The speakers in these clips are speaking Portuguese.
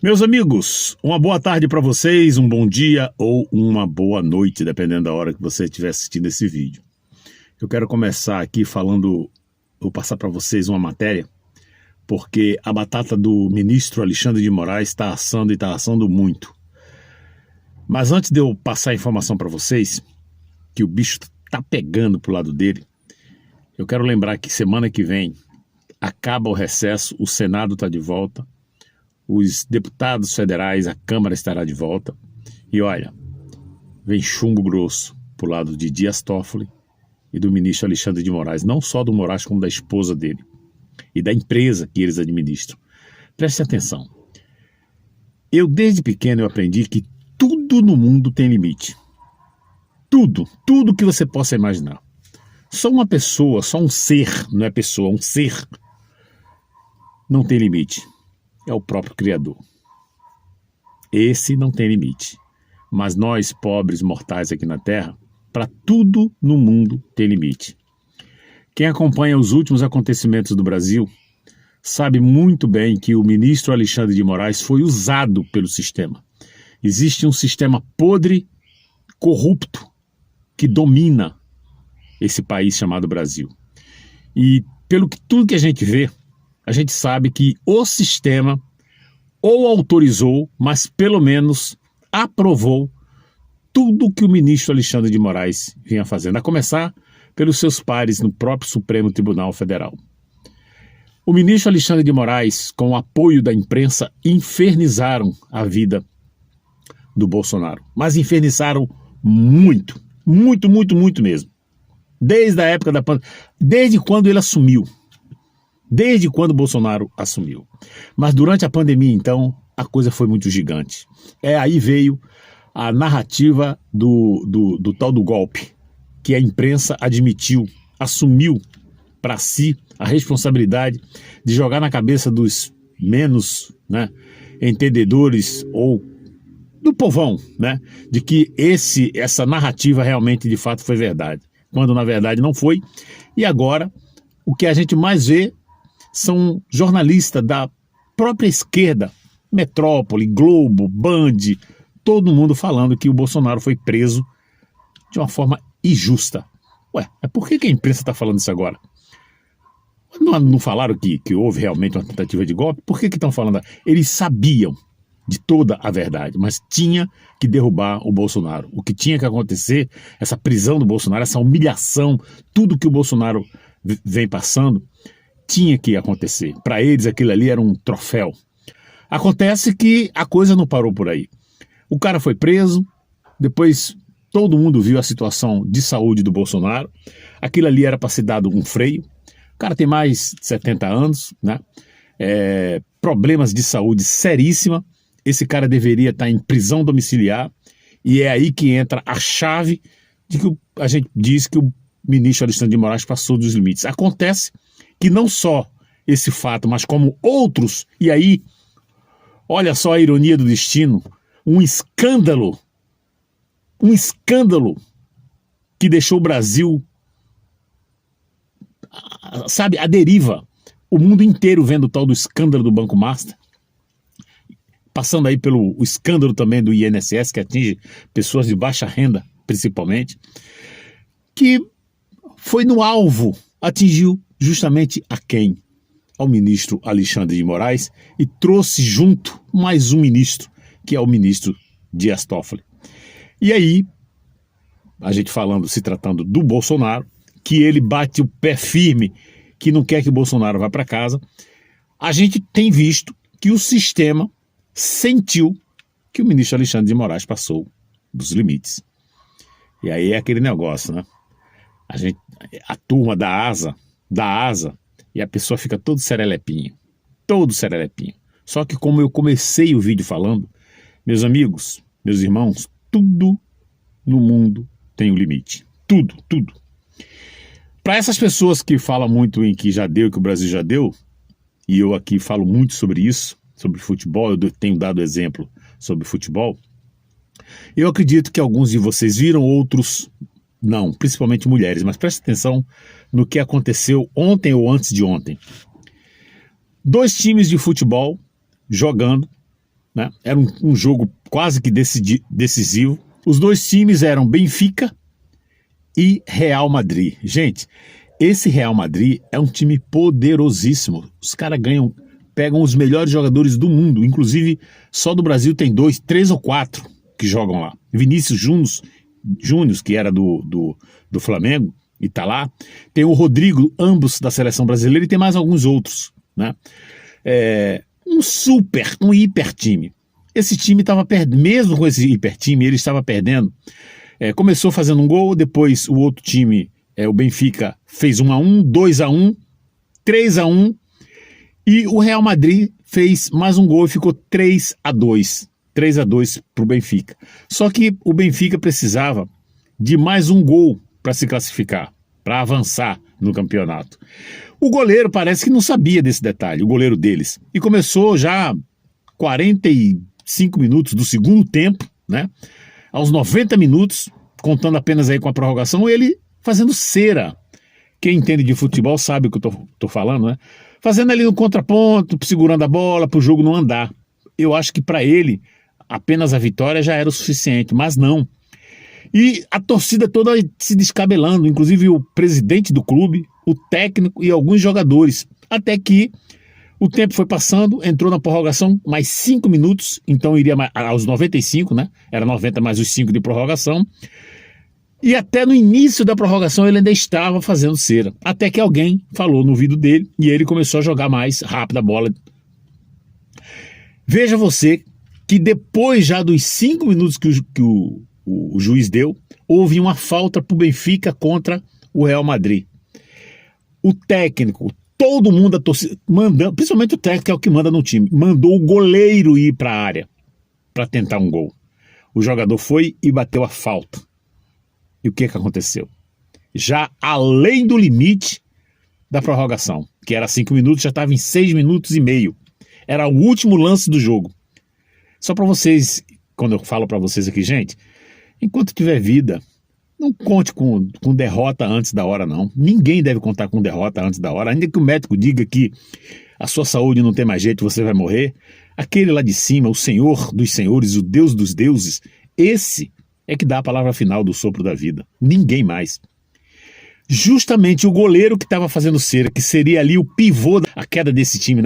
Meus amigos, uma boa tarde para vocês, um bom dia ou uma boa noite, dependendo da hora que você estiver assistindo esse vídeo. Eu quero começar aqui vou passar para vocês uma matéria, porque a batata do ministro Alexandre de Moraes está assando e está assando muito. Mas antes de eu passar a informação para vocês, que o bicho está pegando pro lado dele, eu quero lembrar que semana que vem acaba o recesso, o Senado está de volta, os deputados federais, a Câmara estará de volta. E olha, vem chumbo grosso pro lado de Dias Toffoli e do ministro Alexandre de Moraes, não só do Moraes, como da esposa dele e da empresa que eles administram. Preste atenção. Desde pequeno eu aprendi que tudo no mundo tem limite. Tudo que você possa imaginar. Só uma pessoa, só um ser, não é pessoa, um ser, não tem limite. É o próprio Criador. Esse não tem limite. Mas nós, pobres mortais aqui na Terra, para tudo no mundo tem limite. Quem acompanha os últimos acontecimentos do Brasil sabe muito bem que o ministro Alexandre de Moraes foi usado pelo sistema. Existe um sistema podre, corrupto, que domina esse país chamado Brasil. E tudo que a gente vê, a gente sabe que o sistema ou autorizou, mas pelo menos aprovou tudo que o ministro Alexandre de Moraes vinha fazendo, a começar pelos seus pares no próprio Supremo Tribunal Federal. O ministro Alexandre de Moraes, com o apoio da imprensa, infernizaram a vida do Bolsonaro. Mas infernizaram muito mesmo. Desde a época da pandemia, desde quando ele assumiu. Desde quando o Bolsonaro assumiu. Mas durante a pandemia, então, a coisa foi muito gigante. Aí veio a narrativa do tal do golpe, que a imprensa admitiu, assumiu para si a responsabilidade de jogar na cabeça dos menos entendedores ou do povão, de que essa narrativa realmente, de fato, foi verdade. Quando, na verdade, não foi. E agora, o que a gente mais vê são jornalistas da própria esquerda, Metrópole, Globo, Band, todo mundo falando que o Bolsonaro foi preso de uma forma injusta. Mas por que a imprensa está falando isso agora? Não falaram que houve realmente uma tentativa de golpe? Por que estão falando? Eles sabiam de toda a verdade, mas tinha que derrubar o Bolsonaro. O que tinha que acontecer, essa prisão do Bolsonaro, essa humilhação, tudo que o Bolsonaro vem passando, tinha que acontecer. Para eles aquilo ali era um troféu. Acontece que a coisa não parou por aí. O cara foi preso, depois todo mundo viu a situação de saúde do Bolsonaro. Aquilo ali era para ser dado um freio. O cara tem mais de 70 anos, problemas de saúde seríssima. Esse cara deveria estar em prisão domiciliar. E é aí que entra a chave de que a gente diz que o ministro Alexandre de Moraes passou dos limites. Acontece que não só esse fato, mas como outros, e aí, olha só a ironia do destino, um escândalo que deixou o Brasil, sabe, à deriva. O mundo inteiro vendo o tal do escândalo do Banco Master, passando aí pelo escândalo também do INSS, que atinge pessoas de baixa renda, principalmente, que foi no alvo, atingiu justamente a quem? Ao ministro Alexandre de Moraes, e trouxe junto mais um ministro, que é o ministro Dias Toffoli. E aí, a gente se tratando do Bolsonaro, que ele bate o pé firme, que não quer que o Bolsonaro vá para casa, a gente tem visto que o sistema sentiu que o ministro Alexandre de Moraes passou dos limites. E aí é aquele negócio, a turma da asa, e a pessoa fica todo serelepinho. Só que como eu comecei o vídeo falando, meus amigos, meus irmãos, tudo no mundo tem um limite. Tudo. Para essas pessoas que falam muito em que já deu, que o Brasil já deu, e eu aqui falo muito sobre isso, sobre futebol, eu tenho dado exemplo sobre futebol, eu acredito que alguns de vocês viram, outros não, principalmente mulheres, mas preste atenção no que aconteceu ontem ou antes de ontem. 2 times de futebol jogando, né? Era um jogo quase que decisivo. Os dois times eram Benfica e Real Madrid. Gente, esse Real Madrid é um time poderosíssimo. Os caras pegam os melhores jogadores do mundo. Inclusive, só do Brasil tem 2, 3 ou 4 que jogam lá. Vinícius Júnior, que era do Flamengo, e tá lá. Tem o Rodrigo, ambos da seleção brasileira, e tem mais alguns outros, né? Um hiper time. Esse time estava perdendo, mesmo com esse hiper time, ele estava perdendo. Começou fazendo um gol, depois o outro time, o Benfica, fez 1-1, 2-1, 3-1, e o Real Madrid fez mais um gol e ficou 3-2. 3-2 para o Benfica. Só que o Benfica precisava de mais um gol para se classificar, para avançar no campeonato. O goleiro parece que não sabia desse detalhe, o goleiro deles. E começou já 45 minutos do segundo tempo, né? Aos 90 minutos, contando apenas aí com a prorrogação, ele fazendo cera. Quem entende de futebol sabe o que eu tô falando, né? Fazendo ali no contraponto, segurando a bola para o jogo não andar. Eu acho que para ele apenas a vitória já era o suficiente, mas não. E a torcida toda se descabelando, inclusive o presidente do clube, o técnico e alguns jogadores. Até que o tempo foi passando, entrou na prorrogação mais 5 minutos, então iria aos 95, né? Era 90 mais os 5 de prorrogação. E até no início da prorrogação ele ainda estava fazendo cera. Até que alguém falou no ouvido dele e ele começou a jogar mais rápido a bola. Veja você que depois já dos 5 minutos que o juiz deu, houve uma falta para o Benfica contra o Real Madrid. O técnico, todo mundo, a torcida, mandando, principalmente o técnico, que é o que manda no time, mandou o goleiro ir para a área para tentar um gol. O jogador foi e bateu a falta. E o que aconteceu? Já além do limite da prorrogação, que era 5 minutos, já estava em 6 minutos e meio. Era o último lance do jogo. Só para vocês, quando eu falo para vocês aqui, gente, enquanto tiver vida, não conte com derrota antes da hora, não. Ninguém deve contar com derrota antes da hora. Ainda que o médico diga que a sua saúde não tem mais jeito, você vai morrer, aquele lá de cima, o Senhor dos senhores, o Deus dos deuses, esse é que dá a palavra final do sopro da vida. Ninguém mais. Justamente o goleiro que estava fazendo cera, que seria ali o pivô da queda desse time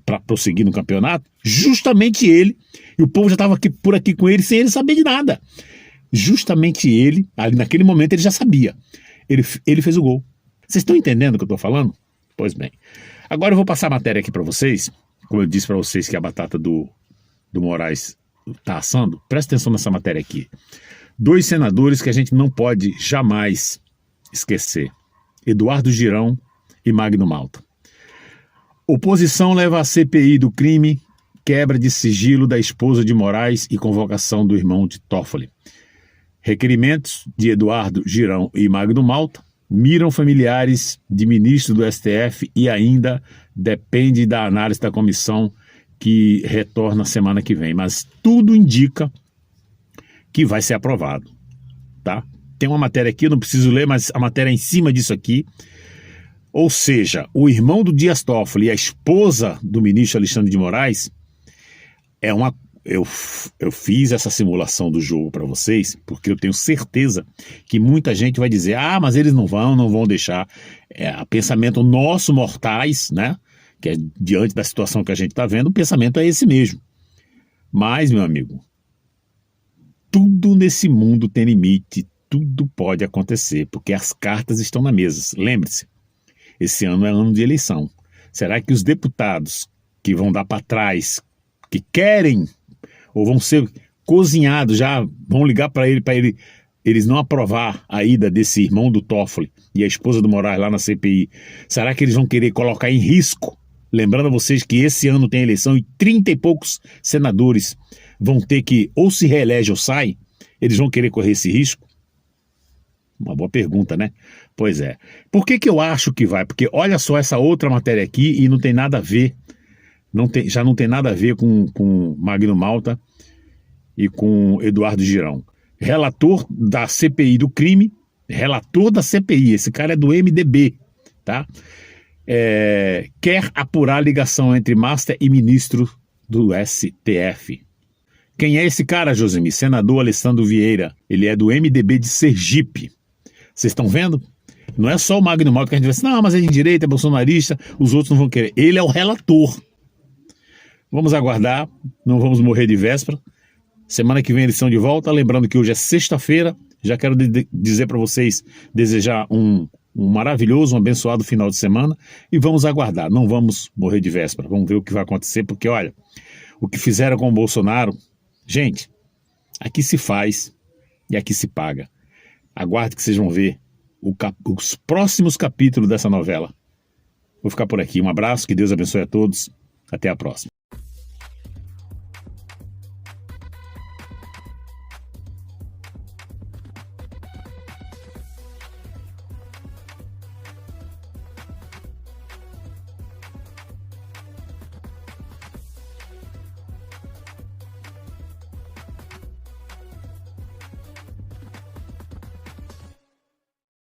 para prosseguir no campeonato, justamente ele, e o povo já estava por aqui com ele sem ele saber de nada. Justamente ele, ali naquele momento ele já sabia. Ele fez o gol. Vocês estão entendendo o que eu estou falando? Pois bem. Agora eu vou passar a matéria aqui para vocês. Como eu disse para vocês que a batata do Moraes está assando, presta atenção nessa matéria aqui. 2 senadores que a gente não pode jamais esquecer: Eduardo Girão e Magno Malta. Oposição leva a CPI do crime, quebra de sigilo da esposa de Moraes e convocação do irmão de Toffoli. Requerimentos de Eduardo Girão e Magno Malta miram familiares de ministro do STF e ainda depende da análise da comissão que retorna semana que vem. Mas tudo indica que vai ser aprovado, tá? Tem uma matéria aqui, eu não preciso ler, mas a matéria é em cima disso aqui. Ou seja, o irmão do Dias Toffoli e a esposa do ministro Alexandre de Moraes eu fiz essa simulação do jogo para vocês, porque eu tenho certeza que muita gente vai dizer: ah, mas eles não vão deixar. Pensamento nosso, mortais, né? Que é diante da situação que a gente está vendo, o pensamento é esse mesmo. Mas, meu amigo, tudo nesse mundo tem limite, tudo pode acontecer, porque as cartas estão na mesa. Lembre-se, esse ano é ano de eleição. Será que os deputados que vão dar para trás, que querem, ou vão ser cozinhados, já vão ligar para eles não aprovar a ida desse irmão do Toffoli e a esposa do Moraes lá na CPI? Será que eles vão querer colocar em risco? Lembrando a vocês que esse ano tem eleição e 30 e poucos senadores vão ter que ou se reelege ou sai. Eles vão querer correr esse risco? Uma boa pergunta, né? Pois é. Por que eu acho que vai? Porque olha só essa outra matéria aqui e não tem nada a ver. Já não tem nada a ver com Magno Malta e com Eduardo Girão. Relator da CPI do crime, relator da CPI, esse cara é do MDB, tá? Quer apurar a ligação entre Master e ministro do STF. Quem é esse cara, Josemir? Senador Alessandro Vieira. Ele é do MDB de Sergipe. Vocês estão vendo? Não é só o Magno Malta que a gente vai assim, não, mas é de direita, é bolsonarista, os outros não vão querer. Ele é o relator. Vamos aguardar, não vamos morrer de véspera. Semana que vem eles estão de volta. Lembrando que hoje é sexta-feira. Já quero dizer para vocês, desejar um maravilhoso, um abençoado final de semana. E vamos aguardar, não vamos morrer de véspera. Vamos ver o que vai acontecer, porque olha, o que fizeram com o Bolsonaro, gente, aqui se faz e aqui se paga. Aguarde que vocês vão ver os próximos capítulos dessa novela. Vou ficar por aqui. Um abraço, que Deus abençoe a todos. Até a próxima.